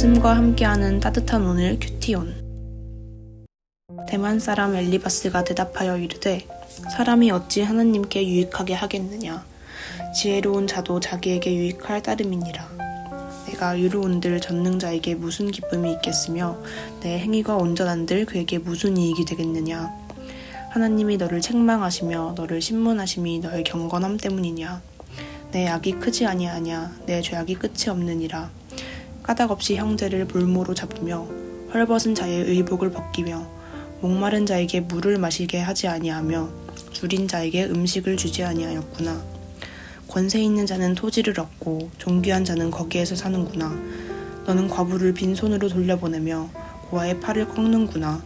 말씀과 함께하는 따뜻한 오늘 큐티온. 대만 사람 엘리바스가 대답하여 이르되 사람이 어찌 하나님께 유익하게 하겠느냐. 지혜로운 자도 자기에게 유익할 따름이니라. 내가 의로운들 전능자에게 무슨 기쁨이 있겠으며 내 행위가 온전한들 그에게 무슨 이익이 되겠느냐. 하나님이 너를 책망하시며 너를 신문하심이 너의 경건함 때문이냐. 내 악이 크지 아니하냐. 내 죄악이 끝이 없느니라. 까닭없이 형제를 볼모로 잡으며 헐벗은 자의 의복을 벗기며 목마른 자에게 물을 마시게 하지 아니하며 줄인 자에게 음식을 주지 아니하였구나. 권세 있는 자는 토지를 얻고 존귀한 자는 거기에서 사는구나. 너는 과부를 빈손으로 돌려보내며 고아의 팔을 꺾는구나.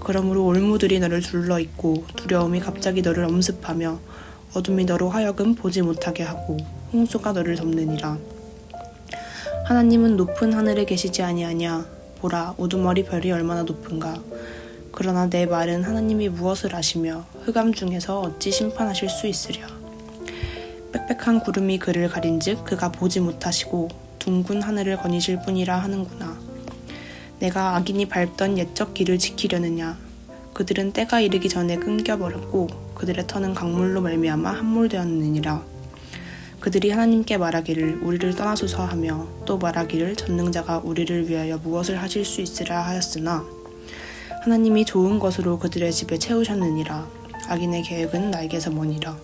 그러므로 올무들이 너를 둘러있고 두려움이 갑자기 너를 엄습하며 어둠이 너로 하여금 보지 못하게 하고 홍수가 너를 덮느니라. 하나님은 높은 하늘에 계시지 아니하냐. 보라, 우두머리 별이 얼마나 높은가. 그러나 내 말은 하나님이 무엇을 아시며 흑암 중에서 어찌 심판하실 수 있으랴. 빽빽한 구름이 그를 가린즉 그가 보지 못하시고 둥근 하늘을 거니실 뿐이라 하는구나. 내가 악인이 밟던 옛적 길을 지키려느냐. 그들은 때가 이르기 전에 끊겨버렸고 그들의 터는 강물로 말미암아 함몰되었느니라. 그들이 하나님께 말하기를 우리를 떠나소서 하며 또 말하기를 전능자가 우리를 위하여 무엇을 하실 수 있으라 하였으나 하나님이 좋은 것으로 그들의 집에 채우셨느니라. 악인의 계획은 나에게서 머니라.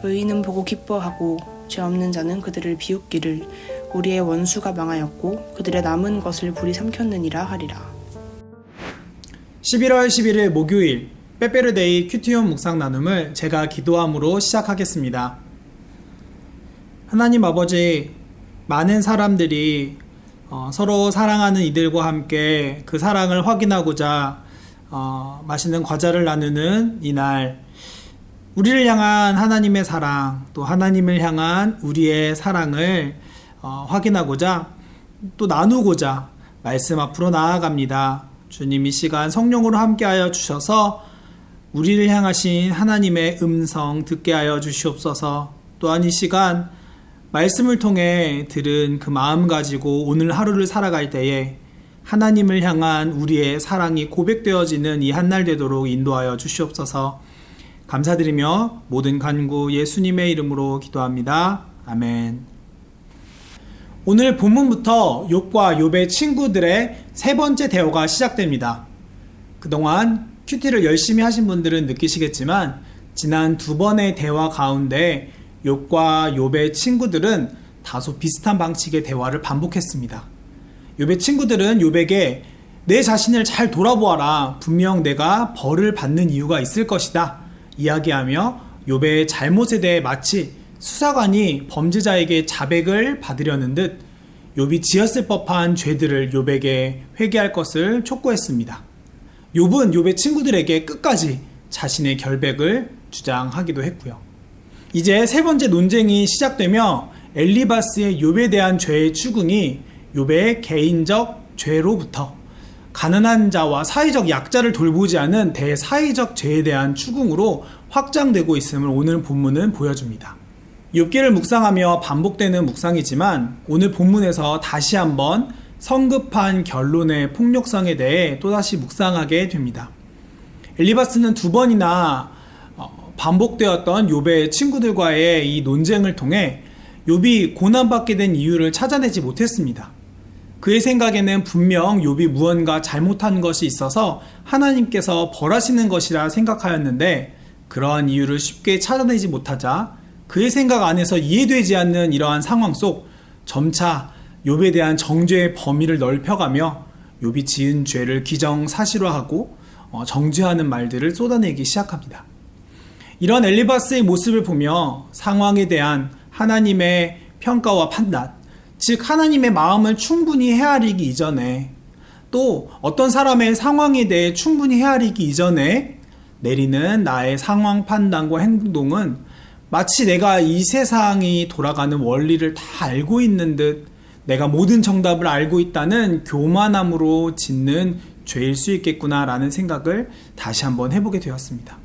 의인은 보고 기뻐하고 죄 없는 자는 그들을 비웃기를 우리의 원수가 망하였고 그들의 남은 것을 불이 삼켰느니라 하리라. 11월 11일 목요일 빼빼르데이 큐티온 묵상 나눔을 제가 기도함으로 시작하겠습니다. 하나님 아버지, 많은 사람들이 서로 사랑하는 이들과 함께 그 사랑을 확인하고자 맛있는 과자를 나누는 이날, 우리를 향한 하나님의 사랑, 또 하나님을 향한 우리의 사랑을 확인하고자 또 나누고자 말씀 앞으로 나아갑니다. 주님, 이 시간 성령으로 함께하여 주셔서 우리를 향하신 하나님의 음성 듣게 하여 주시옵소서. 또한 이 시간 말씀을 통해 들은 그 마음 가지고 오늘 하루를 살아갈 때에 하나님을 향한 우리의 사랑이 고백되어지는 이 한날 되도록 인도하여 주시옵소서. 감사드리며 모든 간구 예수님의 이름으로 기도합니다. 아멘. 오늘 본문부터 욥과 욥의 친구들의 세 번째 대화가 시작됩니다. 그동안 큐티를 열심히 하신 분들은 느끼시겠지만 지난 두 번의 대화 가운데 욥과 욥의 친구들은 다소 비슷한 방식의 대화를 반복했습니다. 욥의 친구들은 욥에게 내 자신을 잘 돌아보아라. 분명 내가 벌을 받는 이유가 있을 것이다. 이야기하며 욥의 잘못에 대해 마치 수사관이 범죄자에게 자백을 받으려는 듯 욥이 지었을 법한 죄들을 욥에게 회개할 것을 촉구했습니다. 욥은 욥의 친구들에게 끝까지 자신의 결백을 주장하기도 했고요. 이제 세 번째 논쟁이 시작되며 엘리바스의 욥에 대한 죄의 추궁이 욥의 개인적 죄로부터 가난한 자와 사회적 약자를 돌보지 않은 대사회적 죄에 대한 추궁으로 확장되고 있음을 오늘 본문은 보여줍니다. 욥기를 묵상하며 반복되는 묵상이지만 오늘 본문에서 다시 한번 성급한 결론의 폭력성에 대해 또다시 묵상하게 됩니다. 엘리바스는 두 번이나 반복되었던 욥의 친구들과의 이 논쟁을 통해 욥이 고난받게 된 이유를 찾아내지 못했습니다. 그의 생각에는 분명 욥이 무언가 잘못한 것이 있어서 하나님께서 벌하시는 것이라 생각하였는데 그러한 이유를 쉽게 찾아내지 못하자 그의 생각 안에서 이해되지 않는 이러한 상황 속 점차 욥에 대한 정죄의 범위를 넓혀가며 욥이 지은 죄를 기정사실화하고 정죄하는 말들을 쏟아내기 시작합니다. 이런 엘리바스의 모습을 보며 상황에 대한 하나님의 평가와 판단, 즉 하나님의 마음을 충분히 헤아리기 이전에 또 어떤 사람의 상황에 대해 충분히 헤아리기 이전에 내리는 나의 상황 판단과 행동은 마치 내가 이 세상이 돌아가는 원리를 다 알고 있는 듯 내가 모든 정답을 알고 있다는 교만함으로 짓는 죄일 수 있겠구나라는 생각을 다시 한번 해보게 되었습니다.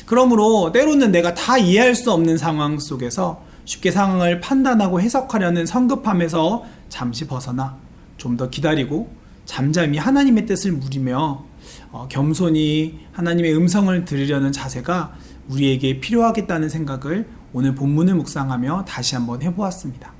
그러므로 때로는 내가 다 이해할 수 없는 상황 속에서 쉽게 상황을 판단하고 해석하려는 성급함에서 잠시 벗어나 좀 더 기다리고 잠잠히 하나님의 뜻을 물으며 겸손히 하나님의 음성을 들으려는 자세가 우리에게 필요하겠다는 생각을 오늘 본문을 묵상하며 다시 한번 해보았습니다.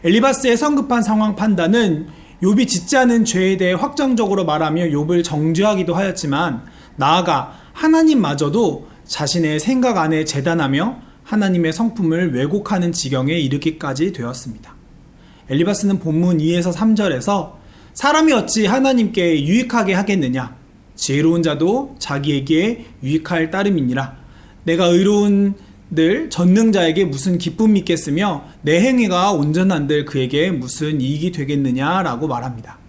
엘리바스의 성급한 상황 판단은 욥이 짓지 않은 죄에 대해 확정적으로 말하며 욥을 정죄하기도 하였지만, 나아가 하나님마저도 자신의 생각 안에 재단하며 하나님의 성품을 왜곡하는 지경에 이르기까지 되었습니다. 엘리바스는 본문 2에서 3절에서 사람이 어찌 하나님께 유익하게 하겠느냐, 지혜로운 자도 자기에게 유익할 따름이니라. 내가 의로운들 전능자에게 무슨 기쁨이 있겠으며 내 행위가 온전한들 그에게 무슨 이익이 되겠느냐라고 말합니다.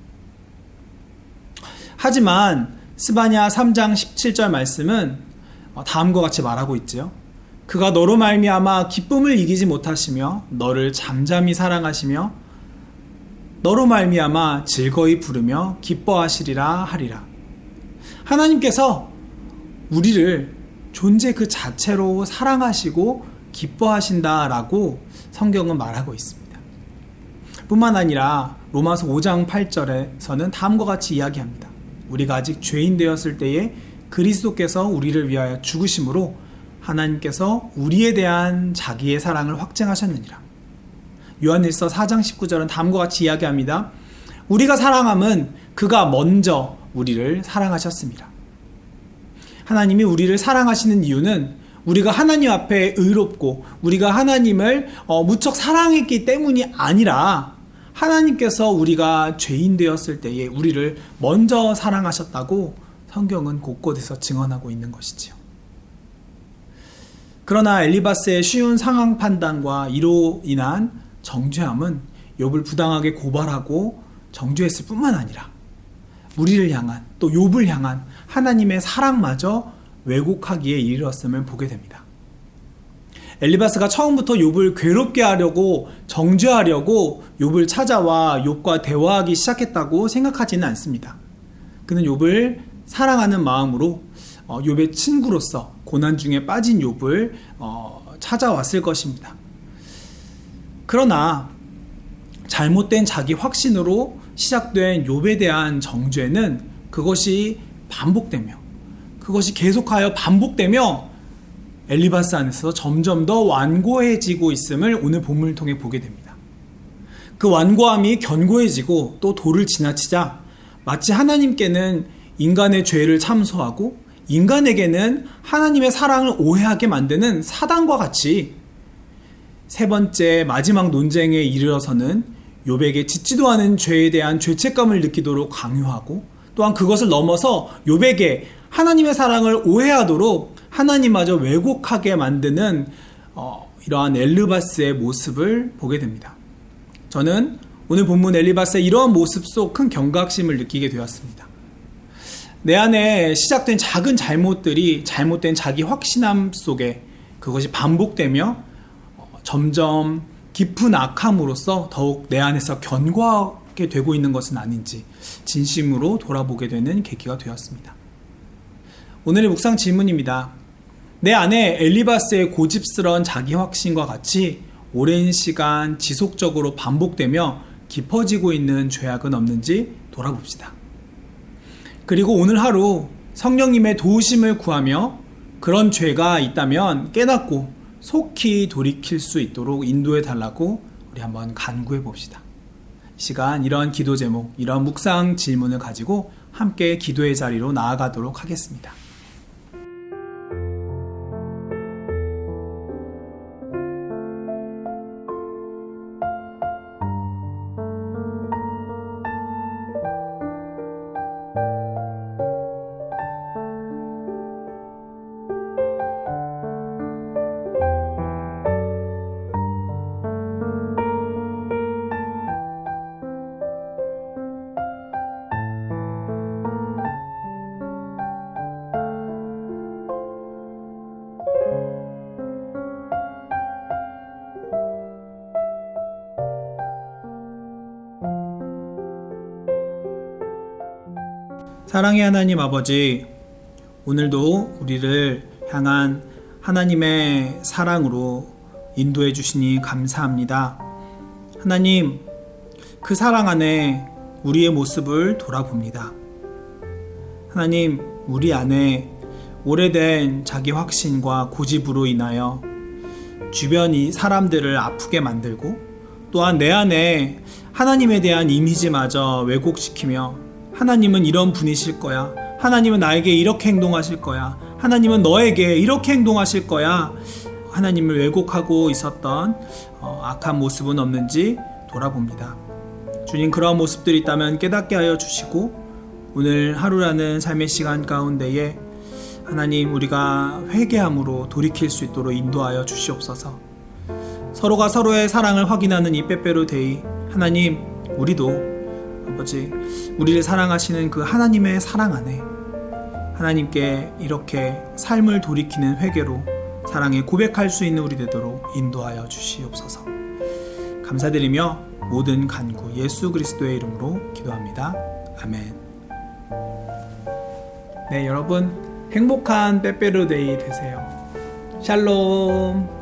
하지만 스바냐 3장 17절 말씀은 다음과 같이 말하고 있지요. 그가 너로 말미암아 기쁨을 이기지 못하시며 너를 잠잠히 사랑하시며 너로 말미암아 즐거이 부르며 기뻐하시리라 하리라. 하나님께서 우리를 존재 그 자체로 사랑하시고 기뻐하신다라고 성경은 말하고 있습니다. 뿐만 아니라 로마서 5장 8절에서는 다음과 같이 이야기합니다. 우리가 아직 죄인 되었을 때에 그리스도께서 우리를 위하여 죽으심으로 하나님께서 우리에 대한 자기의 사랑을 확증하셨느니라. 요한일서 4장 19절은 다음과 같이 이야기합니다. 우리가 사랑함은 그가 먼저 우리를 사랑하셨습니다. 하나님이 우리를 사랑하시는 이유는 우리가 하나님 앞에 의롭고 우리가 하나님을 무척 사랑했기 때문이 아니라 하나님께서 우리가 죄인 되었을 때에 우리를 먼저 사랑하셨다고 성경은 곳곳에서 증언하고 있는 것이지요. 그러나 엘리바스의 쉬운 상황 판단과 이로 인한 정죄함은 욥을 부당하게 고발하고 정죄했을 뿐만 아니라 우리를 향한, 또 욥을 향한 하나님의 사랑마저 왜곡하기에 이르렀음을 보게 됩니다. 엘리바스가 처음부터 욥을 괴롭게 하려고, 정죄하려고 욥을 찾아와 욥과 대화하기 시작했다고 생각하지는 않습니다. 그는 욥을 사랑하는 마음으로 욥의 친구로서 고난 중에 빠진 욥을 찾아왔을 것입니다. 그러나 잘못된 자기 확신으로 시작된 욥에 대한 정죄는 그것이 반복되며, 그것이 계속하여 반복되며 엘리바스 안에서 점점 더 완고해지고 있음을 오늘 본문을 통해 보게 됩니다. 그 완고함이 견고해지고 또 도를 지나치자 마치 하나님께는 인간의 죄를 참소하고 인간에게는 하나님의 사랑을 오해하게 만드는 사단과 같이 세 번째 마지막 논쟁에 이르러서는 욥에게 짓지도 않은 죄에 대한 죄책감을 느끼도록 강요하고, 또한 그것을 넘어서 욥에게 하나님의 사랑을 오해하도록 하나님마저 왜곡하게 만드는 이러한 엘리바스의 모습을 보게 됩니다. 저는 오늘 본문 엘리바스의 이러한 모습 속 큰 경각심을 느끼게 되었습니다. 내 안에 시작된 작은 잘못들이 잘못된 자기 확신함 속에 그것이 반복되며 점점 깊은 악함으로써 더욱 내 안에서 견고하게 되고 있는 것은 아닌지 진심으로 돌아보게 되는 계기가 되었습니다. 오늘의 묵상 질문입니다. 내 안에 엘리바스의 고집스러운 자기 확신과 같이 오랜 시간 지속적으로 반복되며 깊어지고 있는 죄악은 없는지 돌아봅시다. 그리고 오늘 하루 성령님의 도우심을 구하며 그런 죄가 있다면 깨닫고 속히 돌이킬 수 있도록 인도해 달라고 우리 한번 간구해 봅시다. 이 시간 이러한 기도 제목, 이러한 묵상 질문을 가지고 함께 기도의 자리로 나아가도록 하겠습니다. 사랑의 하나님 아버지, 오늘도 우리를 향한 하나님의 사랑으로 인도해 주시니 감사합니다. 하나님, 그 사랑 안에 우리의 모습을 돌아봅니다. 하나님, 우리 안에 오래된 자기 확신과 고집으로 인하여 주변 이 사람들을 아프게 만들고 또한 내 안에 하나님에 대한 이미지마저 왜곡시키며 하나님은 이런 분이실 거야. 하나님은 나에게 이렇게 행동하실 거야. 하나님은 너에게 이렇게 행동하실 거야. 하나님을 왜곡하고 있었던 악한 모습은 없는지 돌아봅니다. 주님, 그런 모습들이 있다면 깨닫게 하여 주시고 오늘 하루라는 삶의 시간 가운데에 하나님, 우리가 회개함으로 돌이킬 수 있도록 인도하여 주시옵소서. 서로가 서로의 사랑을 확인하는 이 빼빼로데이, 하나님, 우리도 아버지, 우리를 사랑하시는 그 하나님의 사랑 안에 하나님께 이렇게 삶을 돌이키는 회개로 사랑에 고백할 수 있는 우리 되도록 인도하여 주시옵소서. 감사드리며 모든 간구 예수 그리스도의 이름으로 기도합니다. 아멘. 네, 여러분 행복한 빼빼로데이 되세요. 샬롬.